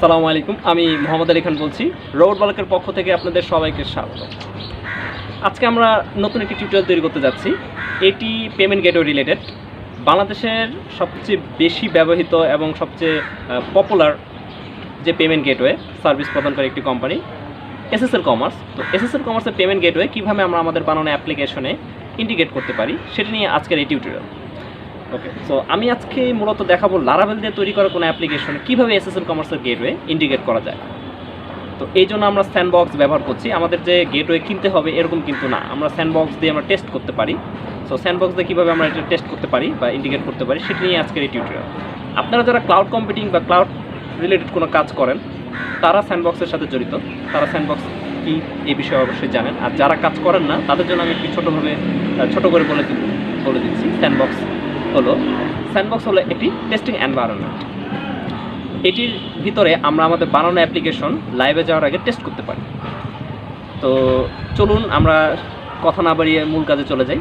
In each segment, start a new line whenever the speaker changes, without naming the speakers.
আসসালামু আলাইকুম। আমি মোহাম্মদ আলী খান বলছি। রোবট বালকের পক্ষ থেকে আপনাদের সবাইকে স্বাগত। আজকে আমরা নতুন একটি টিউটোরিয়াল তৈরি করতে যাচ্ছি। এটি পেমেন্ট গেটওয়ে রিলেটেড। বাংলাদেশের সবচেয়ে বেশি ব্যবহৃত এবং সবচেয়ে পপুলার যে পেমেন্ট গেটওয়ে সার্ভিস প্রদানকারী একটি কোম্পানি এসএসএল কমার্স। তো এসএসএল কমার্সের পেমেন্ট গেটওয়ে কীভাবে আমরা আমাদের বানানো অ্যাপ্লিকেশনে ইন্টিগ্রেট করতে পারি সেটা নিয়ে আজকের এই টিউটোরিয়াল। ওকে, সো আমি আজকে মূলত দেখাবো লারাভেল দিয়ে তৈরি করা কোনো অ্যাপ্লিকেশনে কীভাবে এসএসএল কমার্সের গেটওয়ে ইন্টিগ্রেট করা যায়। তো এই জন্য আমরা স্যান্ডবক্স ব্যবহার করছি। আমাদের যে গেটওয়ে কিনতে হবে এরকম কিন্তু না, আমরা স্যান্ডবক্স দিয়ে আমরা টেস্ট করতে পারি। সো স্যান্ডবক্স দিয়ে কীভাবে আমরা এটা টেস্ট করতে পারি বা ইন্টিগ্রেট করতে পারি সেটা নিয়ে আজকের এই টিউটোরিয়াল। আপনারা যারা ক্লাউড কম্পিউটিং বা ক্লাউড রিলেটেড কোনো কাজ করেন তারা স্যান্ডবক্সের সাথে জড়িত, তারা স্যান্ডবক্স কি এই বিষয়ে অবশ্যই জানেন। আর যারা কাজ করেন না তাদের জন্য আমি একটু ছোটো করে বলে দিচ্ছি। স্যান্ডবক্স হলো একটি টেস্টিং এনভায়রনমেন্ট। এটির ভিতরে আমরা আমাদের বানানো অ্যাপ্লিকেশন লাইভে যাওয়ার আগে টেস্ট করতে পারি। তো চলুন আমরা কথা না বাড়িয়ে মূল কাজে চলে যাই।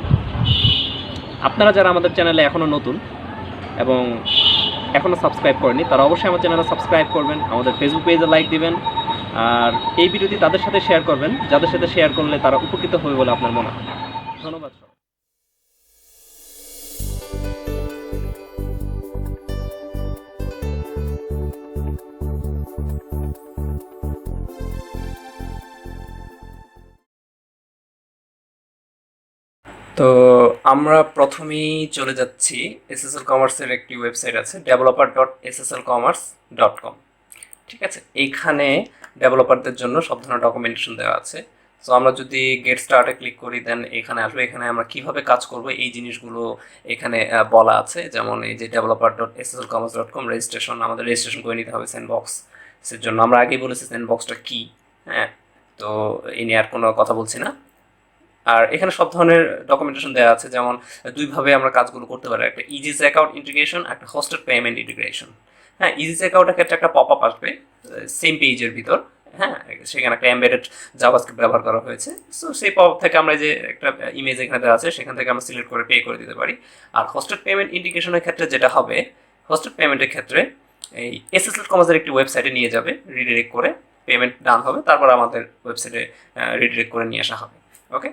আপনারা যারা আমাদের চ্যানেলে এখনও নতুন এবং এখনও সাবস্ক্রাইব করেনি তারা অবশ্যই আমার চ্যানেলে সাবস্ক্রাইব করবেন, আমাদের ফেসবুক পেজে লাইক দিবেন, আর এই ভিডিওটি তাদের সাথে শেয়ার করবেন যাদের সাথে শেয়ার করলে তারা উপকৃত হবে বলে আপনার মনে হয়। ধন্যবাদ। তো আমরা প্রথমেই চলে যাচ্ছি এসএসএল কমার্সের একটি ওয়েবসাইট আছে developer.sslcommerce.com। ঠিক আছে, এইখানে ডেভেলপারদের জন্য সব ধরনের ডকুমেন্টেশন দেওয়া আছে। সো আমরা যদি গেট স্টার্টে ক্লিক করি দেন এখানে আসবে। এখানে আমরা কিভাবে কাজ করব এই জিনিসগুলো এখানে বলা আছে। যেমন এই যে developer.sslcommerce.com রেজিস্ট্রেশন, আমাদের রেজিস্ট্রেশন করে নিতে হবে স্যান্ডবক্সের জন্য। আমরা আগেই বলেছি স্যান্ডবক্সটা কী। হ্যাঁ, তো এই নিয়ে আর কোনো কথা বলছি না। আর এখানে সব ধরনের ডকুমেন্টেশন দেওয়া আছে, যেমন দুইভাবে আমরা কাজগুলো করতে পারি, একটা ইজি চেকআউট ইন্টিগ্রেশন, একটা হোস্টেড পেমেন্ট ইন্টিগ্রেশন। হ্যাঁ, ইজি চেকআউটের ক্ষেত্রে একটা পপ আপ আসবে সেম পেজের ভিতর। হ্যাঁ, সেখানে একটা এমবেডেড জাভাস্ক্রিপ্ট ব্যবহার করা হয়েছে। সো সেই পপ থেকে আমরা যে একটা ইমেজ এখানে দেওয়া আছে সেখান থেকে আমরা সিলেক্ট করে পে করে দিতে পারি। আর হোস্টেড পেমেন্ট ইন্টিগ্রেশনের ক্ষেত্রে যেটা হবে, হোস্টেড পেমেন্টের ক্ষেত্রে এই এসএসএল কমার্সের একটি ওয়েবসাইটে নিয়ে যাবে, রিডিরেক্ট করে পেমেন্ট ডান হবে, তারপর আমাদের ওয়েবসাইটে রিডিরেক্ট করে নিয়ে আসা হবে। ওকে,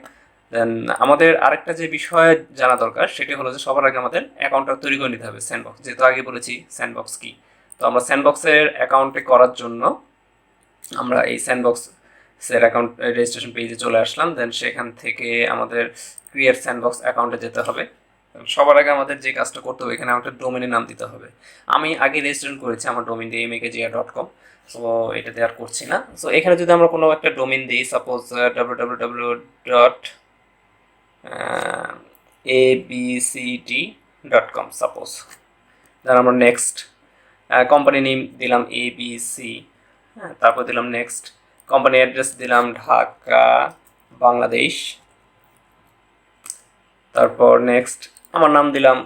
দেন আমাদের আরেকটা যে বিষয় জানা দরকার সেটি হলো যে সবার আগে আমাদের অ্যাকাউন্টটা তৈরি করে নিতে হবে স্যান্ডবক্স, যেহেতু আগে বলেছি স্যান্ডবক্স কি। তো আমরা স্যান্ডবক্সের অ্যাকাউন্টে করার জন্য আমরা এই স্যান্ডবক্সের অ্যাকাউন্ট রেজিস্ট্রেশন পেজে চলে আসলাম। দেন সেখান থেকে আমাদের ক্রিয়েট স্যান্ডবক্স অ্যাকাউন্টে যেতে হবে। সবার আগে আমাদের যে কাজটা করতে হবে, এখানে আমাদের ডোমেনের নাম দিতে হবে। আমি আগে রেজিস্ট্রেশন করেছি আমার ডোমেন দিয়ে makjr.com, সো এটাতে আর করছি না। সো এখানে যদি আমরা কোনো একটা ডোমেন দিই, সাপোজ www.abcd.com সাপোজ, দেন আমরা নেক্সট, কোম্পানি নেম দিলাম ABC, হ্যাঁ, তারপর দিলাম নেক্সট, কোম্পানি অ্যাড্রেস দিলাম ঢাকা বাংলাদেশ, তারপর নেক্সট আমার নাম দিলাম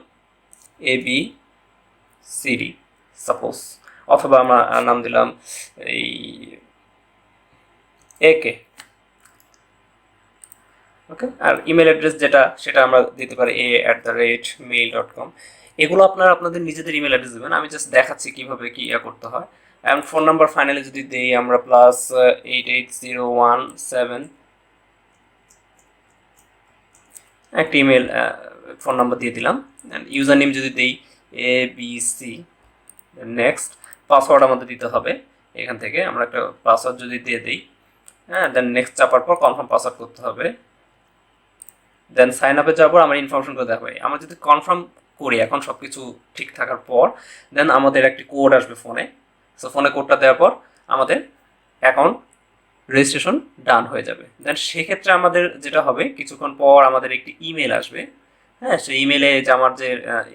ABCD সাপোজ, অথবা আমার নাম দিলাম এই AK। ওকে, আর ইমেল অ্যাড্রেস যেটা সেটা আমরা দিতে পারি a@mail.com। এগুলো আপনারা আপনাদের নিজেদের ইমেল অ্যাড্রেস দেবেন, আমি জাস্ট দেখাচ্ছি কীভাবে কী করতে হয়। অ্যান্ড ফোন নাম্বার ফাইনালি যদি দিই আমরা +88017, একটা ইমেল ফোন নাম্বার দিয়ে দিলাম। অ্যান্ড ইউজার নেম যদি দিই ABC, নেক্সট পাসওয়ার্ড আমাদের দিতে হবে। এখান থেকে আমরা একটা পাসওয়ার্ড যদি দিয়ে দিই, হ্যাঁ, দেন নেক্সট চাপার পর কনফার্ম পাসওয়ার্ড করতে হবে। দেন সাইন আপে যাওয়ার পর আমার ইনফরমেশনগুলো দেখাবে। আমরা যদি কনফার্ম করি এখন সব কিছু ঠিক থাকার পর, দেন আমাদের একটি কোড আসবে ফোনে। সো ফোনে কোডটা দেওয়ার পর আমাদের অ্যাকাউন্ট রেজিস্ট্রেশন ডান হয়ে যাবে। দেন সেক্ষেত্রে আমাদের যেটা হবে, কিছুক্ষণ পর আমাদের একটি ইমেল আসবে। হ্যাঁ, সেই ইমেলে যে আমার যে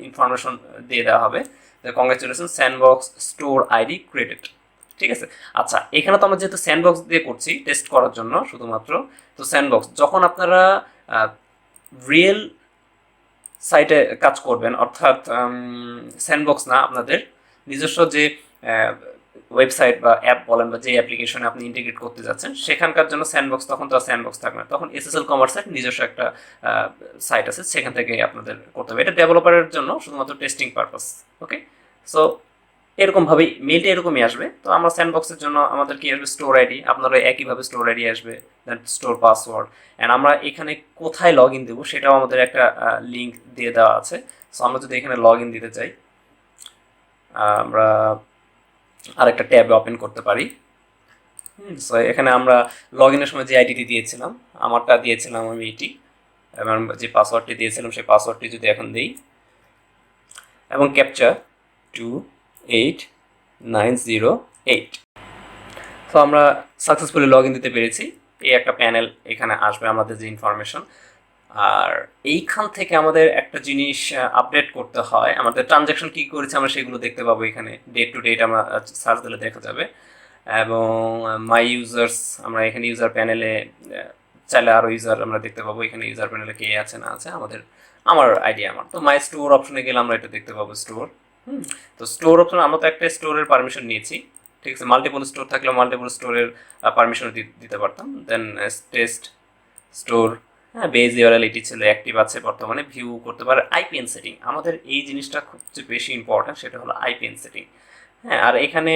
ইনফরমেশন দিয়ে দেওয়া হবে, congratulation sandbox store ID created. ঠিক আছে, আচ্ছা, এখানে তো আমরা যেহেতু স্যান্ডবক্স দিয়ে করছি টেস্ট করার জন্য শুধুমাত্র, তো স্যান্ডবক্স যখন আপনারা রিয়েল সাইটে কাজ করবেন, অর্থাৎ স্যান্ডবক্স না, আপনাদের নিজস্ব যে ওয়েবসাইট বা অ্যাপ বলেন বা যে অ্যাপ্লিকেশনে আপনি ইন্টিগ্রেট করতে যাচ্ছেন সেখানকার জন্য স্যান্ডবক্স, তখন তো আর স্যান্ডবক্স থাকবে না, তখন এসএসএল কমার্সের নিজস্ব একটা সাইট আছে, সেখান থেকে আপনাদের করতে হবে। এটা ডেভেলপারের জন্য শুধুমাত্র টেস্টিং পারপাস। ওকে, সো এরকমভাবেই মেলটা এরকমই আসবে। তো আমরা স্যান্ডবক্সের জন্য আমাদের কি আসবে, স্টোর আইডি, আপনারা একইভাবে স্টোর আইডি আসবে, দেন স্টোর পাসওয়ার্ড, অ্যান্ড আমরা এখানে কোথায় লগ ইন দেবো সেটাও আমাদের একটা লিঙ্ক দিয়ে দেওয়া আছে। সো আমরা যদি এখানে লগ ইন দিতে চাই, আমরা আরেকটা ট্যাবে ওপেন করতে পারি। সো এখানে আমরা লগ ইনের সময় যে আইডিটি দিয়েছিলাম, আমারটা দিয়েছিলাম আমি এটি, এবং যে পাসওয়ার্ডটি দিয়েছিলাম সেই পাসওয়ার্ডটি যদি এখন দিই এবং ক্যাপচা 28908, তো আমরা সাকসেসফুলি লগ ইন দিতে পেরেছি। এই একটা প্যানেল এখানে আসবে আমাদের যে ইনফরমেশন। আর এইখান থেকে আমাদের একটা জিনিস আপডেট করতে হয়, আমাদের ট্রানজ্যাকশন কী করেছে আমরা সেগুলো দেখতে পাবো। এখানে ডেট টু ডেট আমরা সার্চ দিলে দেখা যাবে, এবং মাই ইউজার্স আমরা এখানে ইউজার প্যানেলে চাইলে আরও ইউজার আমরা দেখতে পাবো। এখানে ইউজার প্যানেলে কে আছে না আছে আমার আইডিয়া। আমার তো মাই স্টোর অপশনে গেলে আমরা এটা দেখতে পাবো, স্টোর। তো স্টোর অপশন আমরা তো একটা স্টোরের পারমিশন নিয়েছি, ঠিক আছে। মাল্টিপল স্টোর থাকলে মাল্টিপল স্টোরের পারমিশন দিতে পারতাম। দেন টেস্ট স্টোর, হ্যাঁ, বেজ ইউআরএল এটি ছিল, অ্যাক্টিভ আছে বর্তমানে, ভিউ করতে পারে। আইপিএন সেটিং, আমাদের এই জিনিসটা খুব বেশি ইম্পর্ট্যান্ট, সেটা হলো আইপিএন সেটিং। হ্যাঁ, আর এখানে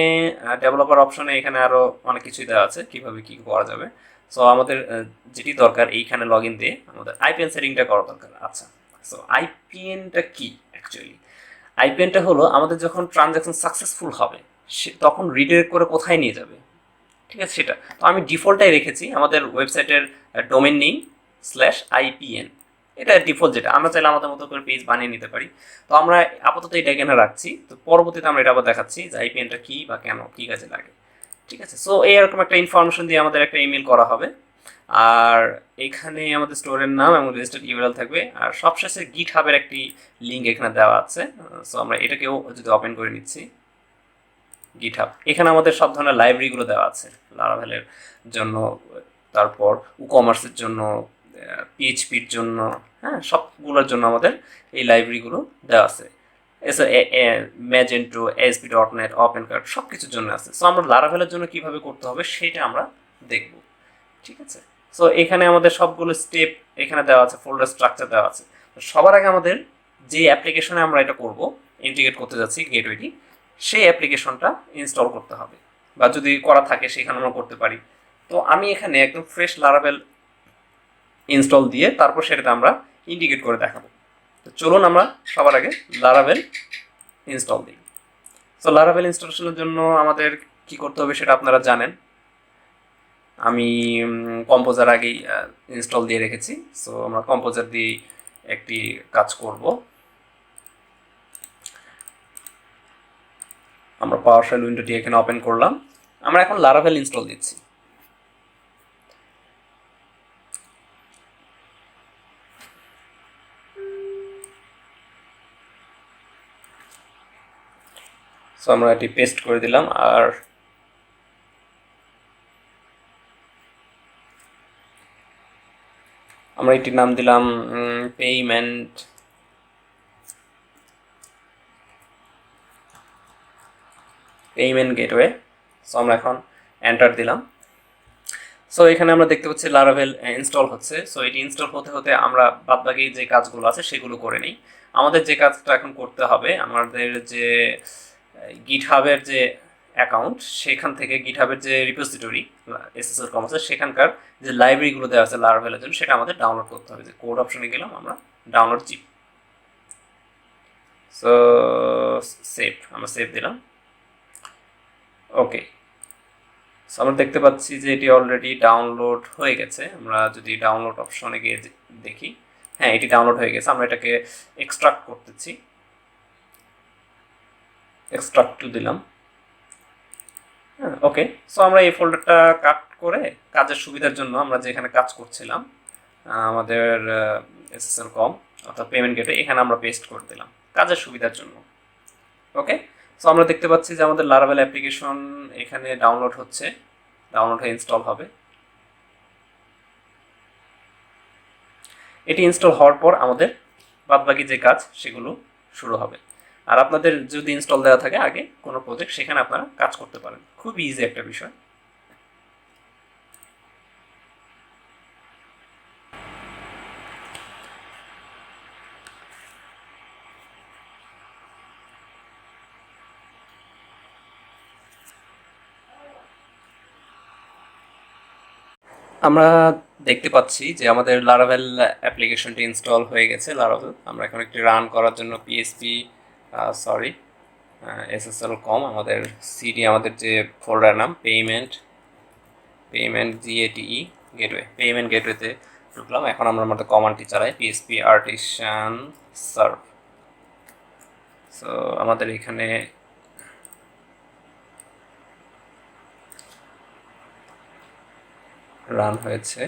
ডেভেলপার অপশনে এখানে আরও অনেক কিছুই দেওয়া আছে কীভাবে কী করা যাবে। সো আমাদের যেটি দরকার এইখানে লগ ইন দিয়ে আমাদের আইপিএন সেটিংটা করা দরকার। আচ্ছা, সো আইপিএনটা কি অ্যাকচুয়ালি? আইপিএনটা হলো আমাদের যখন ট্রানজ্যাকশন সাকসেসফুল হবে তখন রিডাইরেক্ট করে কোথায় নিয়ে যাবে, ঠিক আছে, সেটা। তো আমি ডিফল্টটাই রেখেছি আমাদের ওয়েবসাইটের ডোমেন নেম /IPN, এটা ডিফল্ট, যেটা আমরা চাইলে আমাদের মতো করে পেজ বানিয়ে নিতে পারি। তো আমরা আপাতত এটা এখানে রাখছি, তো পরবর্তীতে আমরা এটা আবার দেখাচ্ছি যে আইপিএনটা কী বা কেন কী কাজে লাগে, ঠিক আছে। সো এরকম একটা ইনফরমেশন দিয়ে আমাদের একটা ইমেল করা হবে, আর এখানে আমাদের স্টোরের নাম এবং রেজিস্টার্ড ইউআরএল থাকবে, আর সবশেষে গিট হাবের একটি লিঙ্ক এখানে দেওয়া আছে। সো আমরা এটাকেও যদি ওপেন করে নিচ্ছি, গিটহাব, এখানে আমাদের সব ধরনের লাইব্রেরিগুলো দেওয়া আছে, লারাভেলের জন্য, তারপর কমার্সের জন্য, পিএইচপির জন্য, হ্যাঁ, সবগুলোর জন্য আমাদের এই লাইব্রেরিগুলো দেওয়া আছে। ম্যাজেন্টো, ASP.NET, ওপেনকার্ট সব কিছুর জন্য আছে। সো আমরা লারাভেলের জন্য কীভাবে করতে হবে সেটা আমরা দেখব, ঠিক আছে। সো এখানে আমাদের সবগুলো স্টেপ এখানে দেওয়া আছে, ফোল্ডার স্ট্রাকচার দেওয়া আছে। সবার আগে আমাদের যে অ্যাপ্লিকেশনে আমরা এটা করব, ইন্টিগ্রেট করতে যাচ্ছি গেটওয়েটি, সেই অ্যাপ্লিকেশনটা ইনস্টল করতে হবে, বা যদি করা থাকে সেখানে আমরা করতে পারি। তো আমি এখানে একদম ফ্রেশ লারাভেল ইনস্টল দিয়ে তারপর সেটাতে আমরা ইন্টিগ্রেট করে দেখাবো। তো চলুন আমরা সবার আগে লারাভেল ইনস্টল দিই। সো লারাভেল ইনস্টলেশনের জন্য আমাদের কি করতে হবে সেটা আপনারা জানেন। আমি কম্পোজার আগেই ইনস্টল দিয়ে রেখেছি। সো আমরা কম্পোজার দিয়ে একটি কাজ করব। আমরা পাওয়ারশেল উইন্ডোটি এখানে ওপেন করলাম, আমরা এখন লারাভেল ইনস্টল দিচ্ছি। সো আমরা এটি পেস্ট করে দিলাম, আর আমরা এটির নাম দিলাম পেমেন্ট গেটওয়ে। সো আমরা এখন এন্টার দিলাম। সো এখানে আমরা দেখতে পাচ্ছি লারাভেল ইনস্টল হচ্ছে। সো এটি ইনস্টল হতে হতে আমরা বাদবাকি যে কাজগুলো আছে সেগুলো করে নিই। আমাদের যে কাজটা এখন করতে হবে, আমাদের যে গিটহাবের যে অ্যাকাউন্ট, সেখান থেকে গিটহাবের যে রিপোজিটরি SSL কমার্স, সেখানকার যে লাইব্রেরিগুলো দেওয়া আছে লারাভেলের জন্য সেটা আমাদের ডাউনলোড করতে হবে। যে কোড অপশনে গেলাম, আমরা ডাউনলোড জিপ, সো সেভ, আমরা সেভ দিলাম, ওকে। সো আমরা দেখতে পাচ্ছি যে এটি অলরেডি ডাউনলোড হয়ে গেছে। আমরা যদি ডাউনলোড অপশনে গিয়ে দেখি, হ্যাঁ, এটি ডাউনলোড হয়ে গেছে। আমরা এটাকে এক্সট্রাক্ট করতেছি, এক্সট্রাক্ট টু দিলাম, হ্যাঁ, ওকে। সো আমরা এই ফোল্ডারটা কাট করে কাজের সুবিধার জন্য আমরা যেখানে কাজ করছিলাম আমাদের SSL কম অর্থাৎ পেমেন্ট গেটে, এখানে আমরা পেস্ট করে দিলাম কাজের সুবিধার জন্য, ওকে। সো আমরা দেখতে পাচ্ছি যে আমাদের লারাভেল অ্যাপ্লিকেশন এখানে ডাউনলোড হচ্ছে, ডাউনলোড হয়ে ইনস্টল হবে। এটি ইনস্টল হওয়ার পর আমাদের বাদবাকি যে কাজ সেগুলো শুরু হবে। আর আপনাদের যদি ইনস্টল দেওয়া থাকে আগে কোনো প্রজেক্ট, সেখানে আপনারা কাজ করতে পারেন। খুব ইজি একটা বিষয়। আমরা দেখতে পাচ্ছি যে আমাদের লারাভেল অ্যাপ্লিকেশনটি ইনস্টল হয়ে গেছে। লারাভেল আমরা এখন একটি রান করার জন্য পিএসপি সরি এসএসএল কম আমাদের সিডি আমাদের যে ফোল্ডার নাম পেমেন্ট জিএটিই পেমেন্ট গেটওয়েতে ঢুকলাম। এখন আমরা আমাদের কমান্ডটি চালাই পিএসপি আর্টিসান সার্ভ। সো আমাদের এখানে রান হয়েছে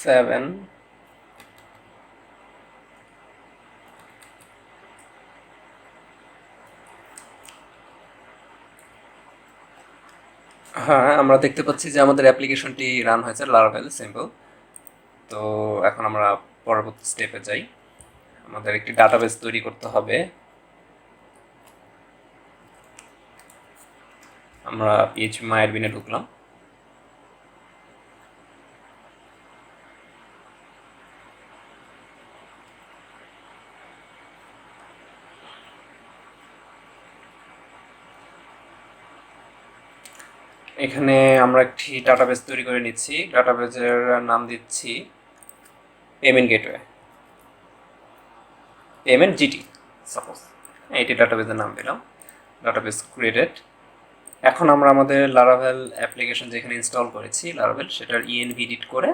7 হ্যাঁ, আমরা দেখতে পাচ্ছি যে আমাদের অ্যাপ্লিকেশনটি রান হয়েছে লারাভেল সিম্পল। তো এখন আমরা পরবর্তী স্টেপে যাই। আমাদের একটি ডাটাবেস তৈরি করতে হবে। আমরা পিএইচপি মাইডবিনে ঢুকলাম। এখানে আমরা একটি ডাটাবেস তৈরি করে নিচ্ছি। ডাটাবেসের নাম দিচ্ছি payment gateway, payment GT suppose. এটি ডাটাবেসের নাম দিলাম। Database created. এখন আমরা আমাদের লারাভেল অ্যাপ্লিকেশন যেখানে ইনস্টল করেছি লারাভেল সেটার ইএনভি এডিট করে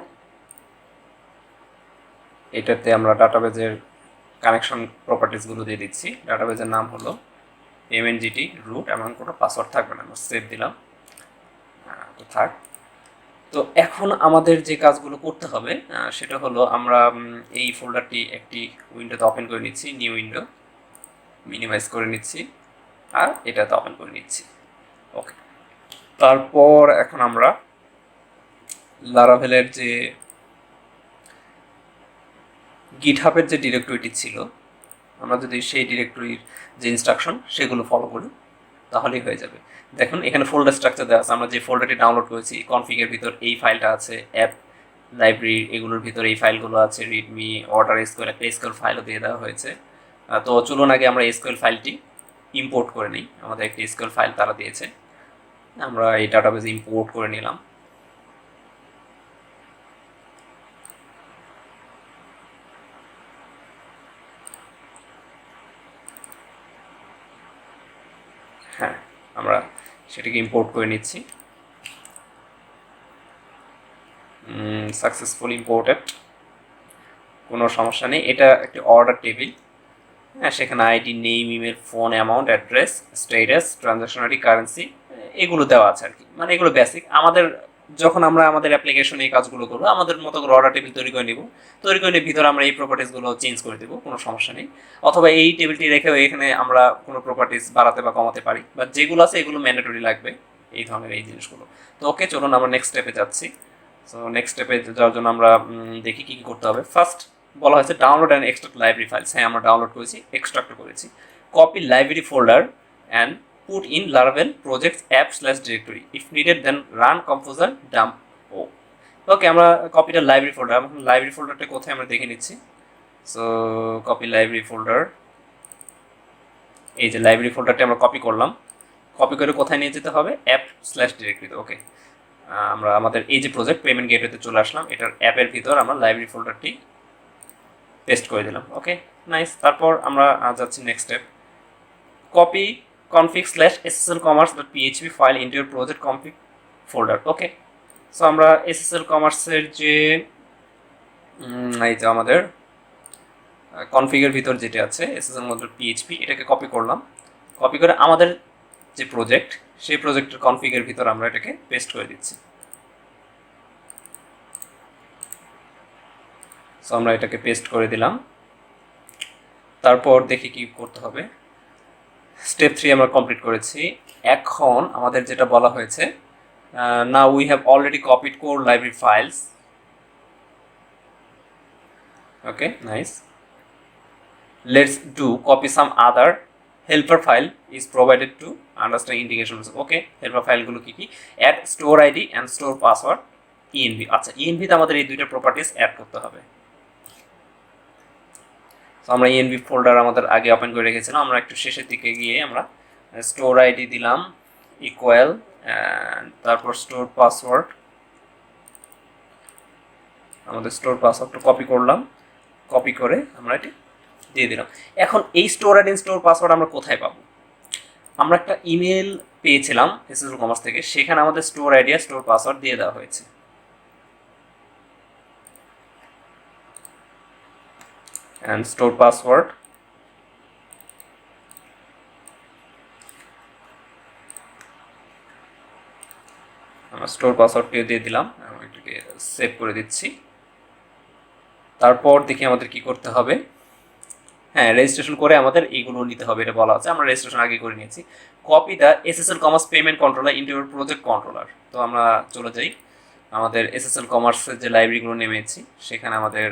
এটাতে আমরা ডাটাবেসের কানেকশন প্রপার্টিসগুলো দিয়ে দিচ্ছি। ডাটাবেসের নাম হলো পেমেন্ট জিটি রুট, এমন কোনো পাসওয়ার্ড থাকবে না। আমরা সেভ দিলাম, তো থাক। তো এখন আমাদের যে কাজগুলো করতে হবে সেটা হলো আমরা এই ফোল্ডারটি একটি উইন্ডোতে ওপেন করে নিচ্ছি, নিউ উইন্ডো মিনিমাইজ করে নিচ্ছি আর এটাতে ওপেন করে নিচ্ছি। ওকে, তারপর এখন আমরা লারাভেলের যে গিটহাবের যে ডিরেক্টরিটি ছিল আমরা যদি সেই ডিরেক্টরির যে ইনস্ট্রাকশন সেগুলো ফলো করি তাহলেই হয়ে যাবে। দেখুন এখানে ফোল্ডার স্ট্রাকচার দেওয়া আছে। আমরা যে ফোল্ডারটি ডাউনলোড করেছি কনফিগের ভিতর এই ফাইলটা আছে, অ্যাপ লাইব্রেরি এগুলোর ভিতর এই ফাইলগুলো আছে, রিডমি অর্ডার এসকিউএল একটা এসকিউএল ফাইলও দিয়ে দেওয়া হয়েছে। তো চলুন আগে আমরা এসকিউএল ফাইলটি ইম্পোর্ট করে নিই। আমাদের একটি এসকিউএল ফাইল তারা দিয়েছে, আমরা এই ডাটাবেস ইম্পোর্ট করে নিলাম। হ্যাঁ, আমরা সেটাকে ইম্পোর্ট করে নিচ্ছি। সাকসেসফুল ইম্পোর্টেড, কোনো সমস্যা নেই। এটা একটি অর্ডার টেবিল। হ্যাঁ, সেখানে ID, name, email, phone, amount, address, status, ট্রানজাকশনারি, কারেন্সি এগুলো দেওয়া আছে আর কি। মানে এগুলো বেসিক। আমাদের যখন আমরা আমাদের অ্যাপ্লিকেশনে এই কাজগুলো করবো আমাদের মতো করে অর্ডার টেবিল তৈরি করে নিব। তৈরি করে নিয়ে ভিতরে আমরা এই প্রপার্টিসগুলো চেঞ্জ করে দেবো, কোনো সমস্যা নেই। অথবা এই টেবিলটি রেখেও এখানে আমরা কোনো প্রপার্টিস বাড়াতে বা কমাতে পারি, বা যেগুলো আছে এগুলো ম্যান্ডেটরি লাগবে এই ধরনের এই জিনিসগুলো। তো ওকে, চলুন আমরা নেক্সট স্টেপে যাচ্ছি। সো নেক্সট স্টেপে যাওয়ার জন্য আমরা দেখি কী কী করতে হবে। ফার্স্ট বলা হয়েছে download and extract library files. হ্যাঁ, আমরা ডাউনলোড করেছি, এক্সট্রাক্ট করেছি। Copy library folder and put in Laravel projects app slash directory if needed then run composer dump. Oh okay, আমরা কপিটা লাইব্রেরি ফোল্ডার, এখন লাইব্রেরি ফোল্ডারটা কোথায় আমরা দেখে নিচ্ছি। সো কপি লাইব্রেরি ফোল্ডার, এই যে লাইব্রেরি ফোল্ডারটি আমরা কপি করলাম। কপি করে কোথায় নিয়ে যেতে হবে, অ্যাপ স্ল্যাশ ডিরেক্টরিতে। ওকে, আমরা আমাদের এই যে প্রজেক্ট পেমেন্ট গেটওয়েতে চলে আসলাম, এটার অ্যাপের ভিতর আমরা লাইব্রেরি ফোল্ডারটি পেস্ট করে দিলাম। ওকে, নাইস। তারপর আমরা যাচ্ছি next step. Copy config slash ssl-commerce.php file into your project config folder. Okay, so আমরা এসএসএল কমার্সের যে এই যে আমাদের কনফিগের ভিতর যেটা আছে ssl-php এটাকে কপি করলাম। কপি করে আমাদের যে প্রজেক্ট সেই প্রজেক্টের কনফিগের ভিতর আমরা এটাকে পেস্ট করে দিচ্ছি। সো আমরা এটাকে পেস্ট করে দিলাম। তারপর দেখি কি করতে হবে। স্টেপ 3 আমরা কমপ্লিট করেছি। এখন আমাদের যেটা বলা হয়েছে, now we have already copied core library files. Okay, nice. Let's do copy some other helper file is provided to understand indication. Okay, helper ফাইলগুলো কি কি, add store ID and store password ENV. আচ্ছা, ইএনভিতে আমাদের এই দুইটা properties add করতে হবে। তো আমরা ইএনভি ফোল্ডার আমাদের আগে ওপেন করে রেখেছিলাম, আমরা একটু শেষের দিকে গিয়ে আমরা স্টোর আইডি দিলাম ইকুয়াল তারপর স্টোর পাসওয়ার্ড, আমাদের স্টোর পাসওয়ার্ডটা কপি করলাম, কপি করে আমরা এটি দিয়ে দিলাম। এখন এই স্টোর আইডি স্টোর পাসওয়ার্ড আমরা কোথায় পাবো? আমরা একটা ইমেল পেয়েছিলাম এসএসএল কমার্স থেকে, সেখানে আমাদের স্টোর আইডি আর স্টোর পাসওয়ার্ড দিয়ে দেওয়া হয়েছে। অ্যান্ড স্টোর পাসওয়ার্ড, আমরা স্টোর পাসওয়ার্ডটিও দিয়ে দিলাম, আমি এটাকে সেভ করে দিচ্ছি। তারপর দেখি আমাদের কি করতে হবে। হ্যাঁ, রেজিস্ট্রেশন করে আমাদের এইগুলো নিতে হবে, এটা বলা আছে। আমরা রেজিস্ট্রেশন আগে করে নিয়েছি। Copy the SSL commerce payment controller into your project controller. তো আমরা চলে যাই আমাদের এসএসএল কমার্সের যে লাইব্রেরিগুলো নেমেছি, সেখানে আমাদের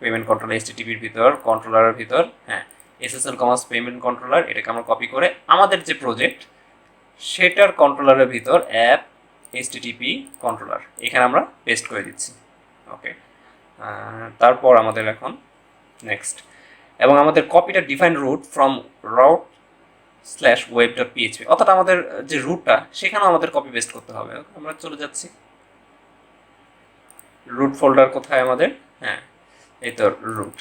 পেমেন্ট কন্ট্রোলার এসটিটিপির ভিতর, কন্ট্রোলারের ভিতর, হ্যাঁ এসএসএল কমার্স পেমেন্ট কন্ট্রোলার, এটাকে আমরা কপি করে আমাদের যে প্রজেক্ট সেটার কন্ট্রোলারের ভিতর অ্যাপ এসটিটিপি কন্ট্রোলার, এখানে আমরা পেস্ট করে দিচ্ছি। ওকে, তারপর আমাদের এখন নেক্সট, এবং আমাদের কপিটা define route from route slash web dot PHP, অর্থাৎ আমাদের যে রুটটা সেখানেও আমাদের কপি পেস্ট করতে হবে। আমরা চলে যাচ্ছি, রুট ফোল্ডার কোথায় আমাদের, হ্যাঁ এই তো রুট।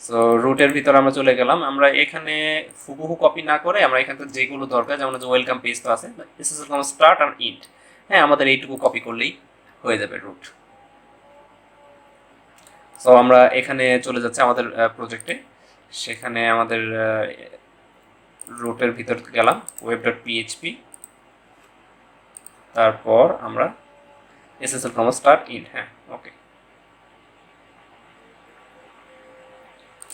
সো রুটের ভিতর আমরা চলে গেলাম। আমরা এখানে হুবহু কপি না করে আমরা এখান থেকে যেগুলো দরকার, যেমন যে ওয়েলকাম পেজ তো আছে, এসএসএল কমার্স স্টার্ট আর ইন্ড, হ্যাঁ আমাদের এইটুকু কপি করলেই হয়ে যাবে রুট। সো আমরা এখানে চলে যাচ্ছি আমাদের প্রজেক্টে, সেখানে আমাদের রুটের ভিতর গেলাম, ওয়েব ডট পিএইচপি, তারপর আমরা এসএসএল কমার্স স্টার্ট ইন্ড, হ্যাঁ ওকে,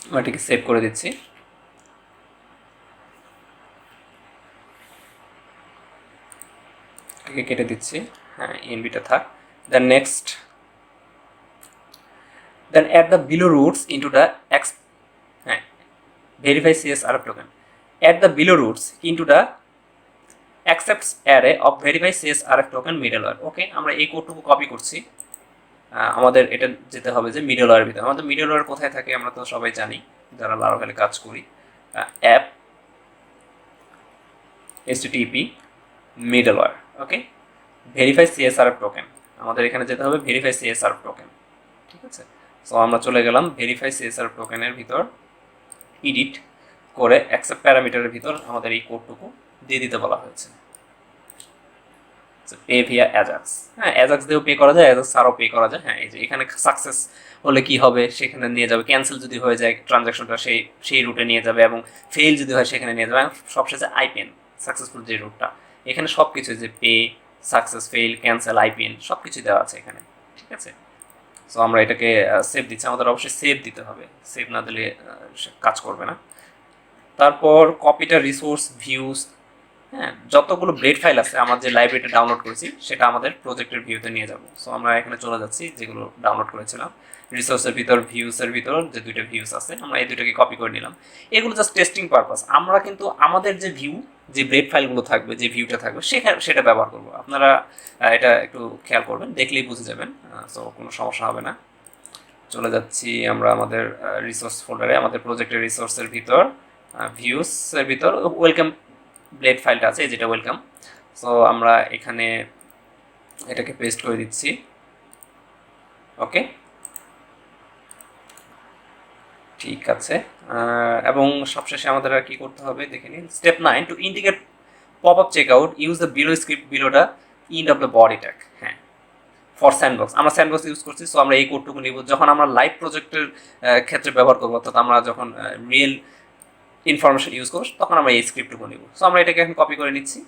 আমরা এটাকে সেভ করে দিচ্ছি। এটাকে কেটে দিচ্ছি, হ্যাঁ এনবিটা থাক। Then next, then add the below routes into the হ্যাঁ verify CSRF token, add the below routes into the accepts array of verify CSRF token middleware. Okay, আমরা এই কোডটুকু কপি করছি। আমাদের এটা যেতে হবে যে মিডলওয়্যারের ভিতরে। আমাদের মিডলওয়্যার কোথায় থাকে আমরা তো সবাই জানি যারা লারাভেলে কাজ করি, অ্যাপ এইচটিটিপি মিডলওয়্যার। ওকে, ভেরিফাই সিএসআরএফ টোকেন, আমাদের এখানে যেতে হবে ভেরিফাই সিএসআরএফ টোকেন, ঠিক আছে। সো আমরা চলে গেলাম ভেরিফাই সিএসআরএফ টোকেনের ভিতর, এডিট করে অ্যাকসেপ্ট প্যারামিটারের ভিতর আমাদের এই কোডটুকু দিয়ে দিতে বলা হয়েছে। পে ভিয়া অ্যাজাক্স, হ্যাঁ অ্যাজাক্স দিয়েও পে করা যায়, অ্যাজাক্স ছাড়াও পে করা যায়। হ্যাঁ এই যে এখানে সাকসেস হলে কি হবে, সেখানে নিয়ে যাবে, ক্যান্সেল যদি হয়ে যায় ট্রানজ্যাকশনটা সেই রুটে নিয়ে যাবে, এবং ফেল যদি হয় সেখানে নিয়ে যাবে, সবশেষে আইপিএন সাকসেসফুল যে রুটটা, এখানে সব কিছু যে পে, সাকসেস, ফেল, ক্যান্সেল, আইপিএন সব কিছু দেওয়া আছে এখানে, ঠিক আছে। সো আমরা এটাকে সেভ দিচ্ছি, আমাদের অবশ্যই সেভ দিতে হবে, সেভ না দিলে কাজ করবে না। তারপর কপিটা রিসোর্স ভিউজ, হ্যাঁ যতগুলো ব্লেড ফাইল আছে আমার যে লাইব্রেরিটা ডাউনলোড করেছি সেটা আমাদের প্রজেক্টের ভিউতে নিয়ে যাব। সো আমরা এখানে চলে যাচ্ছি, যেগুলো ডাউনলোড করেছিলাম রিসোর্সের ভিতর, ভিউসের ভিতর যে দুইটা ভিউস আছে আমরা এই দুইটাকে কপি করে নিলাম। এগুলো জাস্ট টেস্টিং পারপাস। আমরা কিন্তু আমাদের যে ভিউ, যে ব্লেড ফাইলগুলো থাকবে, যে ভিউটা থাকবে সেটা ব্যবহার করবো। আপনারা এটা একটু খেয়াল করবেন, দেখলেই বুঝে যাবেন, সো কোনো সমস্যা হবে না। চলে যাচ্ছি আমরা আমাদের রিসোর্স ফোল্ডারে, আমাদের প্রজেক্টের রিসোর্সের ভিতর ভিউসের ভিতর ওয়েলকাম ব্লেড ফাইলটা আছে, যেটা ওয়েলকাম। সো আমরা এখানে এটাকে পেস্ট করে দিচ্ছি। ওকে, ঠিক আছে। এবং সবশেষে আমাদের আর কি করতে হবে দেখে নিন। Step 9, to indicate pop up check out use the below script below the end of the body tag. হ্যাঁ, ফর স্যান্ডবক্স, আমরা স্যান্ডবক্স ইউজ করছি। সো আমরা এই কোডটুকু নিব যখন আমরা লাইভ প্রজেক্টের ক্ষেত্রে ব্যবহার করবো, অর্থাৎ আমরা যখন রিয়েল ইনফরমেশন ইউজ করবো তখন আমরা এই স্ক্রিপ্টটুকু নিব। সো আমরা এটাকে এখন কপি করে নিচ্ছি,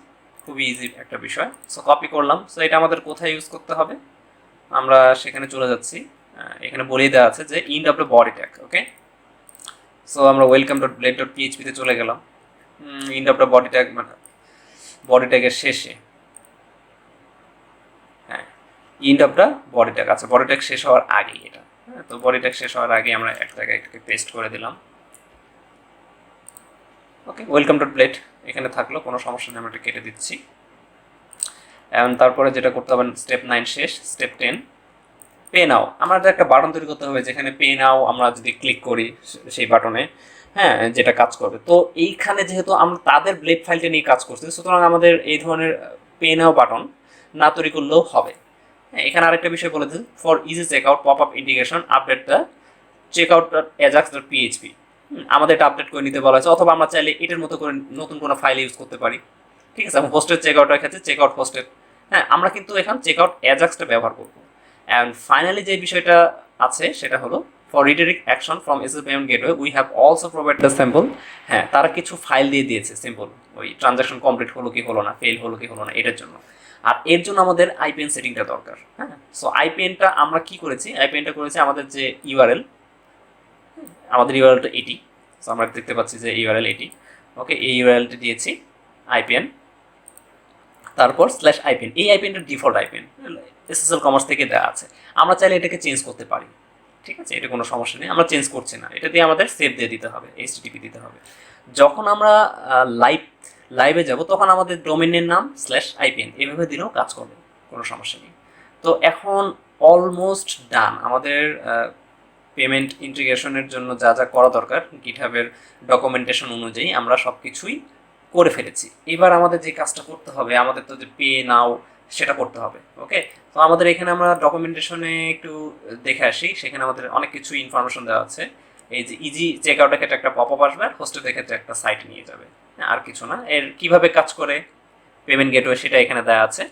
খুবই ইজি একটা বিষয়। সো কপি করলাম। সো এটা আমাদের কোথায় ইউজ করতে হবে, আমরা সেখানে চলে যাচ্ছি। এখানে বলেই দেওয়া আছে যে ইন্ড of the body tag. Okay, so আমরা ওয়েলকাম ডট ব্লেড ডট পিএইচপিতে চলে গেলাম। ইন্ড অফ দ্য বডি ট্যাগ মানে বডি ট্যাগের শেষে, হ্যাঁ ইন্ড অফ দ্য বডি ট্যাগ, আচ্ছা বডি ট্যাগ শেষ হওয়ার আগেই এটা। হ্যাঁ, তো বডি ট্যাগ শেষ হওয়ার আগে আমরা এক জায়গায় এটাকে পেস্ট করে দিলাম। ওকে, ওয়েলকাম ডট ব্লেড এখানে থাকলো, কোনো সমস্যা নেই, আমরা এটা কেটে দিচ্ছি। এবং তারপরে যেটা করতে হবে, স্টেপ 9 শেষ, স্টেপ 10 পে নাও। আমাদের একটা বাটন তৈরি করতে হবে, যেখানে পে নাও আমরা যদি ক্লিক করি সেই বাটনে, হ্যাঁ যেটা কাজ করবে। তো এইখানে যেহেতু আমরা তাদের ব্লেড ফাইলটা নিয়ে কাজ করছি, সুতরাং আমাদের এই ধরনের পে নাও বাটন না তৈরি করলেও হবে। হ্যাঁ, এখানে আরেকটা বিষয় বলে দিন, for easy check out pop up integration update the check out AJAX dot PHP. আমাদের এটা আপডেট করে নিতে বলা হয়েছে, অথবা আমরা চাইলে এটার মতো করে নতুন কোনো ফাইল ইউজ করতে পারি। ঠিক আছে, এবং হোস্টের চেক আউটের ক্ষেত্রে চেক আউট হোস্টের, হ্যাঁ আমরা কিন্তু এখন চেক আউট অ্যাজাক্সটা ব্যবহার করবো। অ্যান্ড ফাইনালি যে বিষয়টা আছে সেটা হলো for redirect action from SS payment gateway we have also provide the sample. হ্যাঁ, তারা কিছু ফাইল দিয়ে দিয়েছে সিম্পল, ওই ট্রানজাকশন কমপ্লিট হলো কি হলো না, ফেল হলো কি হলো না এটার জন্য। আর এর জন্য আমাদের আইপিএন সেটিংটা দরকার। হ্যাঁ, সো আইপিএনটা আমরা কি করেছি, আইপিএনটা করেছি আমাদের যে ইউআরএল, আমাদের ইউআরএলটা এটি। সো আমরা দেখতে পাচ্ছি যে ইউআরএল এটি। ওকে, এই ইউআরএলটা দিয়েছি আইপিএন, তারপর স্ল্যাশ আইপিএন। এই আইপিএনটা ডিফল্ট আইপিএন এসএসএল কমার্স থেকে দেওয়া আছে, আমরা চাইলে এটাকে চেঞ্জ করতে পারি। ঠিক আছে, এটা কোনো সমস্যা নেই, আমরা চেঞ্জ করছি না, এটা দিয়ে আমাদের সেভ দিয়ে দিতে হবে, এইচটিটিপি দিতে হবে। যখন আমরা লাইভে যাব তখন আমাদের ডোমেনের নাম স্ল্যাশ আইপিএন এভাবে দিলেও কাজ করবে, কোনো সমস্যা নেই। তো এখন অলমোস্ট ডান আমাদের পেমেন্ট ইন্টিগ্রেশনের জন্য যা যা করা দরকার গিটহাবের ডকুমেন্টেশন অনুযায়ী আমরা সব কিছুই করে ফেলেছি। এবার আমাদের যে কাজটা করতে হবে, আমাদের তো যে পে নাও সেটা করতে হবে। ওকে, তো আমাদের এখানে আমরা ডকুমেন্টেশনে একটু দেখে আসি, সেখানে আমাদের অনেক কিছু ইনফরমেশন দেওয়া আছে। এই যে ইজি চেক আউটের ক্ষেত্রে একটা পপ আপ আসবে, আর হোস্টেলের ক্ষেত্রে একটা সাইট নিয়ে যাবে, আর কিছু না। এর কিভাবে কাজ করে পেমেন্ট গেটওয়ে সেটা এখানে দেওয়া আছে।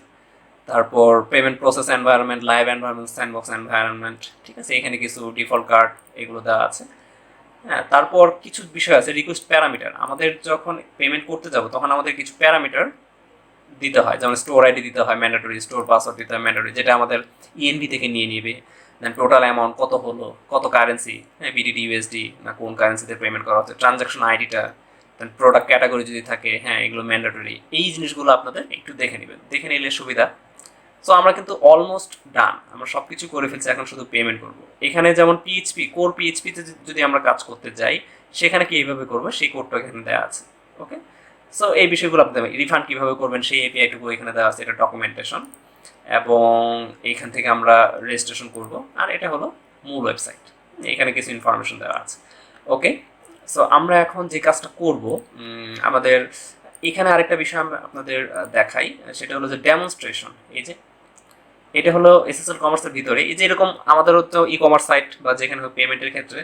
তারপর payment process environment, live environment, sandbox environment, ঠিক আছে, এখানে কিছু ডিফল্ট কার্ড এগুলো দেওয়া আছে। হ্যাঁ, তারপর কিছু বিষয় আছে রিকোয়েস্ট প্যারামিটার। আমাদের যখন পেমেন্ট করতে যাব তখন আমাদের কিছু প্যারামিটার দিতে হয়, যেমন স্টোর আইডি দিতে হয় ম্যান্ডেটরি, স্টোর পাসওয়ার্ড দিতে হয় ম্যান্ডেটরি, যেটা আমাদের ইএনবি থেকে নিয়ে নেবে। দেন টোটাল অ্যামাউন্ট কত হলো, কত কারেন্সি, হ্যাঁ বিডিডি ইউএসডি না কোন কারেন্সিতে পেমেন্ট করা হচ্ছে, ট্রানজাকশন আইডিটা, দেন প্রোডাক্ট ক্যাটাগরি যদি থাকে, হ্যাঁ এগুলো ম্যান্ডেটরি। এই জিনিসগুলো আপনাদের একটু দেখে নেবেন, দেখে নিলে সুবিধা। সো আমরা কিন্তু অলমোস্ট ডান, আমরা সব কিছু করে ফেলছি, এখন শুধু পেমেন্ট করব। এখানে যেমন পিএইচপি কোর পিএইচপিতে যদি আমরা কাজ করতে যাই সেখানে কি এইভাবে করবো সেই কোডটা এখানে দেওয়া আছে। ওকে, সো এই বিষয়গুলো আপনি রিফান্ড কীভাবে করবেন সেই এপিআইটুকু এখানে দেওয়া আছে, এটা ডকুমেন্টেশন, এবং এইখান থেকে আমরা রেজিস্ট্রেশন করব। আর এটা হলো মূল ওয়েবসাইট, এখানে কিছু ইনফরমেশন দেওয়া আছে। ওকে, সো আমরা এখন যে কাজটা করব, আমাদের এখানে আরেকটা বিষয় আমরা আপনাদের দেখাই, সেটা হলো যে ডেমনস্ট্রেশন। এই যে এটা হলো এসএসএল কমার্সের ভিতরে, এই যে এরকম আমাদের হচ্ছে ই কমার্স সাইট বা যেখানে হোক পেমেন্টের ক্ষেত্রে,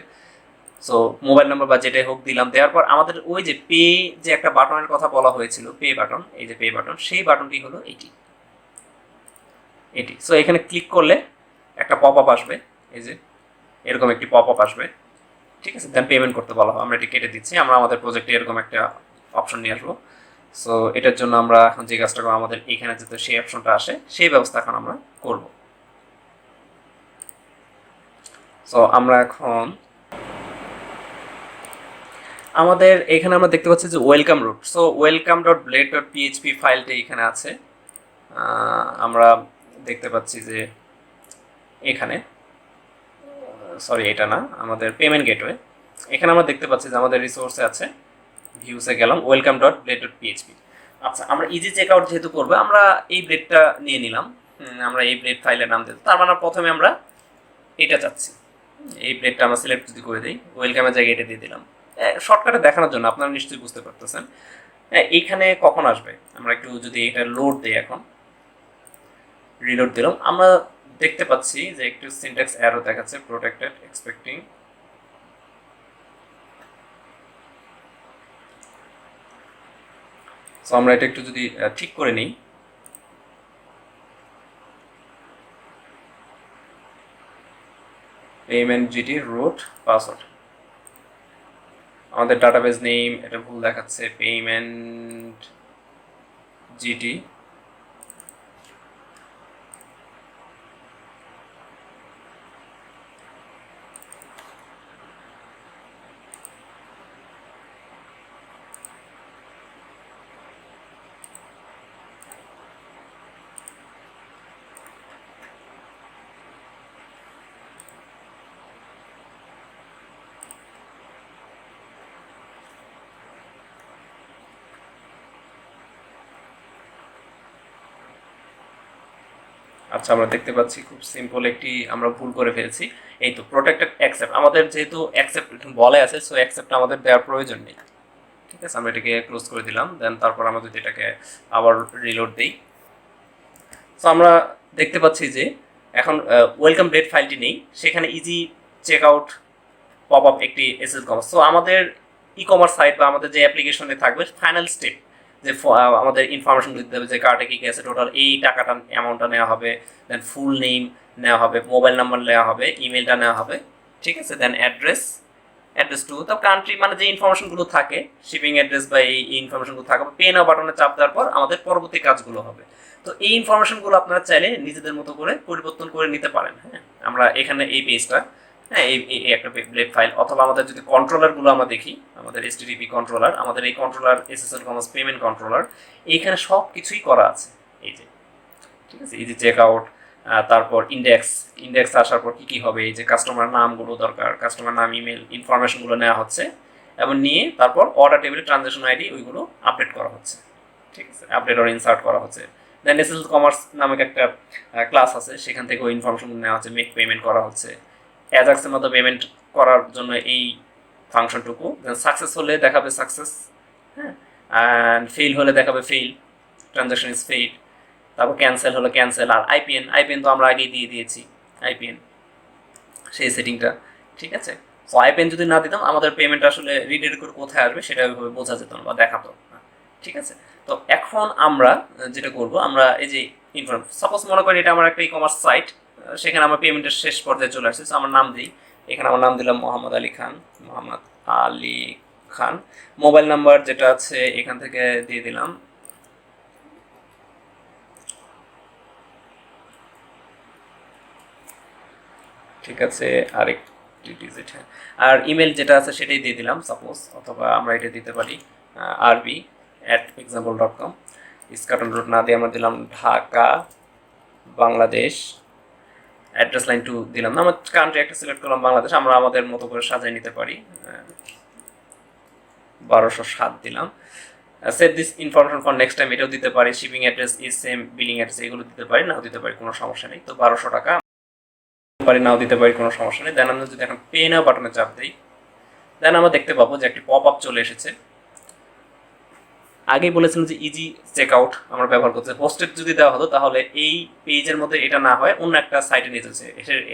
সো মোবাইল নাম্বার বা যেটাই হোক দিলাম, দেওয়ার পর আমাদের ওই যে পে যে একটা বাটনের কথা বলা হয়েছিল, পে বাটন, এই যে পে বাটন, সেই বাটনটি হলো এটি। সো এখানে ক্লিক করলে একটা পপ আপ আসবে, এই যে এরকম একটি পপ আপ আসবে। ঠিক আছে, দেন পেমেন্ট করতে বলা হবে, আমরা এটি কেটে দিচ্ছি। আমরা আমাদের প্রজেক্টে এরকম একটা অপশন নিয়ে আসবো। সো এটার জন্য আমরা এখন যে কাজটা করবো, আমাদের এখানে যাতে সেই অপশনটা আসে সেই ব্যবস্থা এখন আমরা করব। সো আমরা এখন আমাদের এখানে আমরা দেখতে পাচ্ছি যে welcome route. So welcome dot blade dot PHP ফাইলটি এখানে আছে। আমরা দেখতে পাচ্ছি যে এখানে, সরি এটা না, আমাদের পেমেন্ট গেটওয়ে, এখানে আমরা দেখতে পাচ্ছি যে আমাদের রিসোর্সে আছে, ভিউসে গেলাম, welcome dot blade dot PHP. আচ্ছা, আমরা ইজি চেক আউট যেহেতু করবো, আমরা এই ব্লেডটা নিয়ে নিলাম, আমরা এই ব্লেড ফাইলের নাম দিই। তার মানে প্রথমে আমরা এটা চাচ্ছি, এই ব্লেডটা আমরা সিলেক্ট যদি করে দিই, ওয়েলকামের জায়গায় এটা দিয়ে দিলাম শর্টকাটে দেখানোর জন্য, আপনারা নিশ্চয়ই বুঝতে পারতেছেন। এইখানে কখন আসবে, আমরা একটু যদি এটা লোড দিই, এখন রিলোড দিলাম, আমরা দেখতে পাচ্ছি যে একটু সিনট্যাক্স এরর দেখাচ্ছে, প্রোটেক্টেড এক্সপেক্টিং। সো আমরা এটা একটু যদি ঠিক করে নিই, পেমেন্ট জিটি রুট পাসওয়ার্ড, আমাদের ডাটাবেস নেম এটা ভুল দেখাচ্ছে, পেমেন্ট জিটি আচ্ছা, আমরা দেখতে পাচ্ছি খুব সিম্পল একটি আমরা ভুল করে ফেলছি। এই তো প্রোটেক্টেড অ্যাকসেপ্ট, আমাদের যেহেতু অ্যাকসেপ্ট বলে আছে, সো অ্যাকসেপ্ট আমাদের দেওয়ার প্রয়োজন নেই। ঠিক আছে, আমরা এটাকে ক্লোজ করে দিলাম। দেন তারপর আমরা যদি এটাকে আবার রিলোড দিই, সো আমরা দেখতে পাচ্ছি যে এখন ওয়েলকাম ডেট ফাইলটি নেই, সেখানে easy check out pop up একটি এসএস কমার্স। সো আমাদের ই কমার্স সাইট বা আমাদের যে অ্যাপ্লিকেশনে থাকবে ফাইনাল স্টেপ যে আমাদের ইনফরমেশন দিতে হবে যে কার্ডে কী কী আছে, টোটাল এই টাকাটা অ্যামাউন্টটা নেওয়া হবে, দেন ফুল নেম নেওয়া হবে, মোবাইল নাম্বার নেওয়া হবে, ইমেলটা নেওয়া হবে, ঠিক আছে, দেন অ্যাড্রেস টু দ্য কান্ট্রি, মানে যে ইনফরমেশনগুলো থাকে শিপিং অ্যাড্রেস বা এই ইনফরমেশনগুলো থাকে, পে নাও বাটনে চাপ দেওয়ার পর আমাদের পরবর্তী কাজগুলো হবে। তো এই ইনফরমেশনগুলো আপনারা চাইলে নিজেদের মতো করে পরিবর্তন করে নিতে পারেন। হ্যাঁ, আমরা এখানে এই পেজটা, হ্যাঁ এই একটা ওয়েব ফাইল, অথবা আমাদের যদি কন্ট্রোলারগুলো আমরা দেখি, আমাদের HTTP কন্ট্রোলার, আমাদের এই controller SSL commerce payment controller, এইখানে সব কিছুই করা আছে। এই যে ঠিক আছে, এই যে চেক আউট, তারপর ইন্ডেক্স আসার পর কী কী হবে, এই যে কাস্টমার নামগুলো দরকার, কাস্টমার নাম, ইমেল ইনফরমেশনগুলো নেওয়া হচ্ছে এবং নিয়ে তারপর অর্ডার টেবিলে ট্রানজ্যাকশন আইডি ওইগুলো আপডেট করা হচ্ছে, ঠিক আছে, আপডেট আর ইনসার্ট করা হচ্ছে। দেন SSL কমার্স নামক একটা ক্লাস আছে, সেখান থেকে ওই ইনফরমেশন নেওয়া হচ্ছে, মেক পেমেন্ট করা হচ্ছে, অ্যাজাক্সের মতো পেমেন্ট করার জন্য এই ফাংশনটুকু। দেন সাকসেস হলে দেখাবে সাকসেস, হ্যাঁ, অ্যান্ড ফেল হলে দেখাবে ফেল, ট্রানজ্যাকশন ইজ ফেইল। তারপর ক্যান্সেল হলো ক্যান্সেল, আর আইপিএন তো আমরা আগেই দিয়ে দিয়েছি, আইপিএন সেই সেটিংটা, ঠিক আছে। সো আইপিএন যদি না দিতাম আমাদের পেমেন্ট আসলে রিডাইরেক্ট করে কোথায় আসবে সেটা ওইভাবে বোঝা যেত না বা দেখাতো না, ঠিক আছে। তো এখন আমরা যেটা করব, আমরা এই যে সাপোজ মনে করি এটা আমার একটা ই কমার্স সাইট, সেখানে আমার পেমেন্টের শেষ পর্যায়ে চলে আসছে। আমার নাম দিই, এখানে আমার নাম দিলাম মোহাম্মদ আলী খান, মোবাইল নাম্বার যেটা আছে এখান থেকে দিয়ে দিলাম, ঠিক আছে, আরেকটি ডিজিট, হ্যাঁ, আর ইমেল যেটা আছে সেটাই দিয়ে দিলাম সাপোজ, অথবা আমরা এটা দিতে পারি rb@example.com। ইস্কাটন রোড না দিয়ে আমরা দিলাম ঢাকা বাংলাদেশ, অ্যাড্রেস লাইন 2 দিলাম না, আমার কান্ট্রি একটা সিলেক্ট করলাম বাংলাদেশ, আমরা আমাদের মতো করে সাজিয়ে নিতে পারি, 1207 দিলাম। Save this information for next time এটাও দিতে পারি, shipping address is same, billing address এগুলো দিতে পারি, নাও দিতে পারি, কোনো সমস্যা নেই। তো 1200 টাকা পারি, নাও দিতে পারি, কোনো সমস্যা নেই। দেন আমরা যদি এখন পে নাও বাটনে চাপ দিই, দেন আমরা দেখতে পাবো যে একটি পপ আপ চলে এসেছে। আগেই বলেছিলাম যে ইজি চেক আউট আমরা ব্যবহার করছি, পোস্টেড যদি দেওয়া হতো তাহলে এই পেজের মধ্যে এটা না হয় অন্য একটা সাইটে নিয়ে যেতে,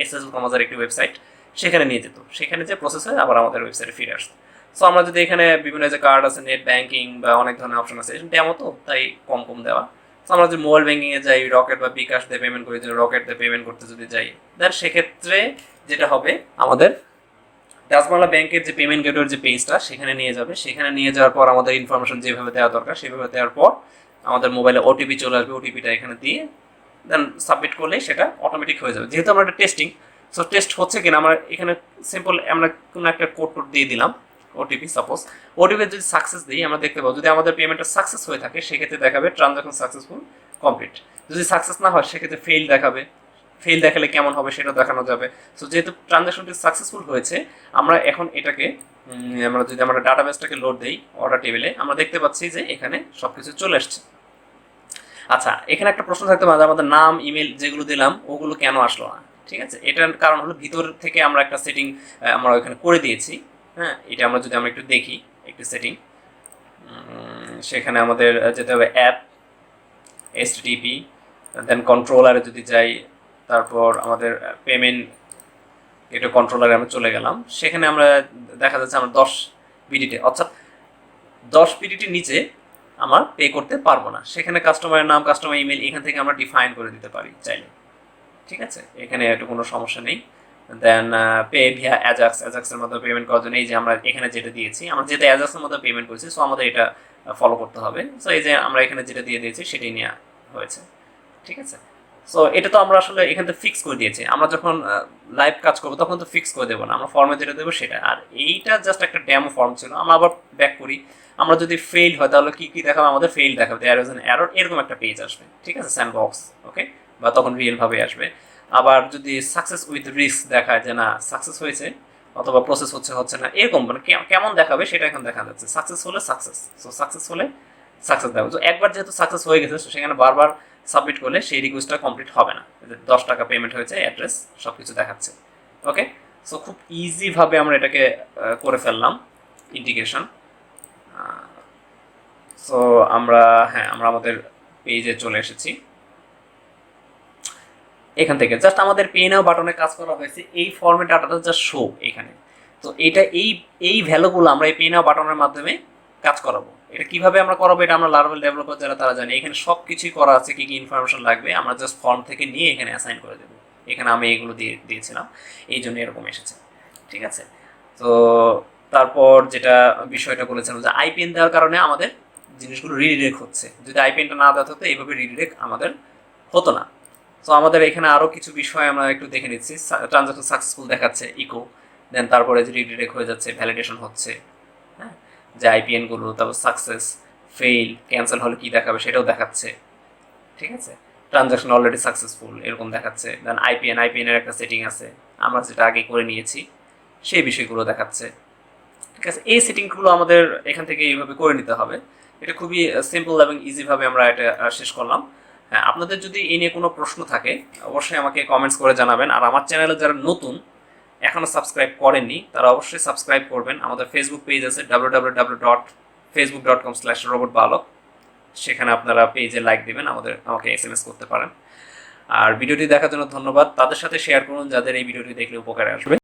SSL কমার্সের একটি ওয়েবসাইট, সেখানে নিয়ে যেত, সেখানে যে প্রসেস হয় আবার আমাদের ওয়েবসাইটে ফিরে আসতো। সো আমরা যদি এখানে বিভিন্ন যে কার্ড আছে, নেট ব্যাঙ্কিং বা অনেক ধরনের অপশন আছে, ডেমো তো তাই কম দেওয়া। সো আমরা যদি মোবাইল ব্যাঙ্কিংয়ে যাই, রকেট বা বিকাশ দিয়ে পেমেন্ট করি, রকেট দিয়ে পেমেন্ট করতে যদি যাই, দেন সেক্ষেত্রে যেটা হবে আমাদের ডাচ বাংলা ব্যাংকের যে পেমেন্ট গেটওয়ের যে পেজটা সেখানে নিয়ে যাবে, সেখানে নিয়ে যাওয়ার পর আমাদের ইনফরমেশন যেভাবে দেওয়া দরকার সেভাবে দেওয়ার পর আমাদের মোবাইলে ওটিপি চলে আসবে, ওটিপিটা এখানে দিয়ে দেন সাবমিট করলেই সেটা অটোমেটিক হয়ে যাবে। যেহেতু আমরা একটা টেস্টিং, সো টেস্ট হচ্ছে কিনা আমরা এখানে সিম্পল আমরা কোনো একটা কোড দিয়ে দিলাম, ওটিপি সাপোজ, ওটিপি যদি সাকসেস দিই আমরা দেখতে পাবো যদি আমাদের পেমেন্টটা সাকসেস হয়ে থাকে সেক্ষেত্রে দেখাবে ট্রানজাকশন সাকসেসফুল কমপ্লিট, যদি সাকসেস না হয় সেক্ষেত্রে ফেল দেখাবে, ফেল দেখালে কেমন হবে সেটা দেখানো যাবে। সো যেহেতু ট্রানজাকশনটি সাকসেসফুল হয়েছে, আমরা এখন এটাকে আমরা যদি আমরা ডাটাবেসটাকে লোড দিই অর্ডার টেবিলে, আমরা দেখতে পাচ্ছি যে এখানে সব কিছু চলে আসছে। আচ্ছা, এখানে একটা প্রশ্ন থাকতে পারে আমাদের নাম ইমেল যেগুলো দিলাম ওগুলো কেন আসলো না, ঠিক আছে। এটার কারণ হলো ভিতর থেকে আমরা একটা সেটিং আমরা ওইখানে করে দিয়েছি, হ্যাঁ, এটা আমরা যদি আমরা একটু দেখি একটু সেটিং, সেখানে আমাদের যেতে হবে অ্যাপ HTTP, দেন কন্ট্রোলারে যদি যাই, তারপর আমাদের পেমেন্ট এটা কন্ট্রোলারে আমরা চলে গেলাম, সেখানে আমরা দেখা যাচ্ছে আমরা 10 বিডিটি অর্থাৎ 10 বিডিটির নিচে আমার পে করতে পারবো না, সেখানে কাস্টমারের নাম কাস্টমার ইমেল এখান থেকে আমরা ডিফাইন করে দিতে পারি চাইলে, ঠিক আছে, এখানে একটু কোনো সমস্যা নেই। দেন পে ভিয়া অ্যাজাক্সের মাধ্যমে পেমেন্ট করার জন্য এই যে আমরা এখানে যেটা দিয়েছি, আমরা যেহেতু অ্যাজাক্সের মধ্যে পেমেন্ট করেছি সো আমাদের এটা ফলো করতে হবে। সো এই যে আমরা এখানে যেটা দিয়ে দিয়েছি সেটাই নেওয়া হয়েছে, ঠিক আছে। সো এটা তো আমরা আসলে এখান থেকে ফিক্স করে দিয়েছি, আমরা যখন লাইভ কাজ করবো তখন তো ফিক্স করে দেবো না, আমরা ফর্মে যেটা দেবো সেটা। আর এইটা জাস্ট একটা ডেমো ফর্ম ছিল, আমরা আবার ব্যাক করি, আমরা যদি ফেইল হয় তাহলে কি কি দেখাবে, আমাদের ফেইল দেখাবে, দেয়ার ইজ অ্যান এরর, এরকম একটা পেজ আসবে, ঠিক আছে, স্যান্ডবক্স, ওকে, বা তখন রিয়েল ভাবে আসবে। আবার যদি সাকসেস উইথ রিস্ক দেখায় যে না সাকসেস হয়েছে অথবা প্রসেস হচ্ছে না, এরকম মানে কেমন দেখাবে সেটা এখন দেখা যাচ্ছে। সাকসেস হলে সাকসেস, সো সাকসেস হলে সাকসেস দেখাবে। তো একবার যেহেতু সাকসেস হয়ে গেছে সেখানে বারবার সাবমিট করলে সেই রিকোয়েস্টটা কমপ্লিট হবে না, 10 টাকা পেমেন্ট হয়েছে, অ্যাড্রেস সব কিছু দেখাচ্ছে, ওকে। সো খুব ইজিভাবে আমরা এটাকে করে ফেললাম ইন্টিগ্রেশন। সো আমরা হ্যাঁ আমরা আমাদের পেজে চলে এসেছি। এখান থেকে জাস্ট আমাদের পে নাও বাটনে কাজ করা হয়েছে, এই ফর্মে ডাটাটা জাস্ট শো এখানে। তো এটা এই ভ্যালুগুলো আমরা এই পে নাও বাটনের মাধ্যমে কাজ করাবো। এটা কিভাবে আমরা করাবো এটা আমরা লারাভেল ডেভেলপার যারা তারা জানি। এখানে সব কিছুই করা আছে, কি কি ইনফরমেশন লাগবে আমরা জাস্ট ফর্ম থেকে নিয়ে এখানে অ্যাসাইন করে দেবো। এখানে আমি এগুলো দিয়েছিলাম, এই জন্য এরকম এসেছে। ঠিক আছে, তো তারপর যেটা বিষয়টা বলেছিলাম যে আইপিএন দেওয়ার কারণে আমাদের জিনিসগুলো রিডিরেক্ট হচ্ছে। যদি আইপিএনটা না দেওয়া হতো এইভাবে রিডিরেক্ট আমাদের হতো না। তো আমাদের এখানে আরও কিছু বিষয় আমরা একটু দেখে নিচ্ছি। ট্রানজাকশন সাকসেসফুল দেখাচ্ছে ইকো, দেন তারপরে যে রিডিরেক্ট হয়ে যাচ্ছে, ভ্যালিডেশন হচ্ছে, হ্যাঁ, যে আইপিএনগুলো, তারপর সাকসেস, ফেইল, ক্যান্সেল হলে কী দেখাবে সেটাও দেখাচ্ছে। ঠিক আছে, ট্রানজাকশন অলরেডি সাকসেসফুল এরকম দেখাচ্ছে। দেন আইপিএনের একটা সেটিং আছে আমরা যেটা আগে করে নিয়েছি, সেই বিষয়গুলো দেখাচ্ছে। ঠিক আছে, এই সেটিংগুলো আমাদের এখান থেকে এইভাবে করে নিতে হবে। এটা খুবই সিম্পল এবং ইজিভাবে আমরা এটা শেষ করলাম। হ্যাঁ, আপনাদের যদি এই নিয়ে কোনো প্রশ্ন থাকে অবশ্যই আমাকে কমেন্টস করে জানাবেন। আর আমার চ্যানেলে যারা নতুন এখনও সাবস্ক্রাইব করেননি তারা অবশ্যই সাবস্ক্রাইব করবেন। আমাদের ফেসবুক পেজ আছে www.facebook.com/robotbalok, সেখানে আপনারা পেজে লাইক দিবেন, আমাকে SMS করতে পারেন। আর ভিডিওটি দেখার জন্য ধন্যবাদ। তাদের সাথে শেয়ার করুন যাদের এই ভিডিওটি দেখলে উপকারে আসবে।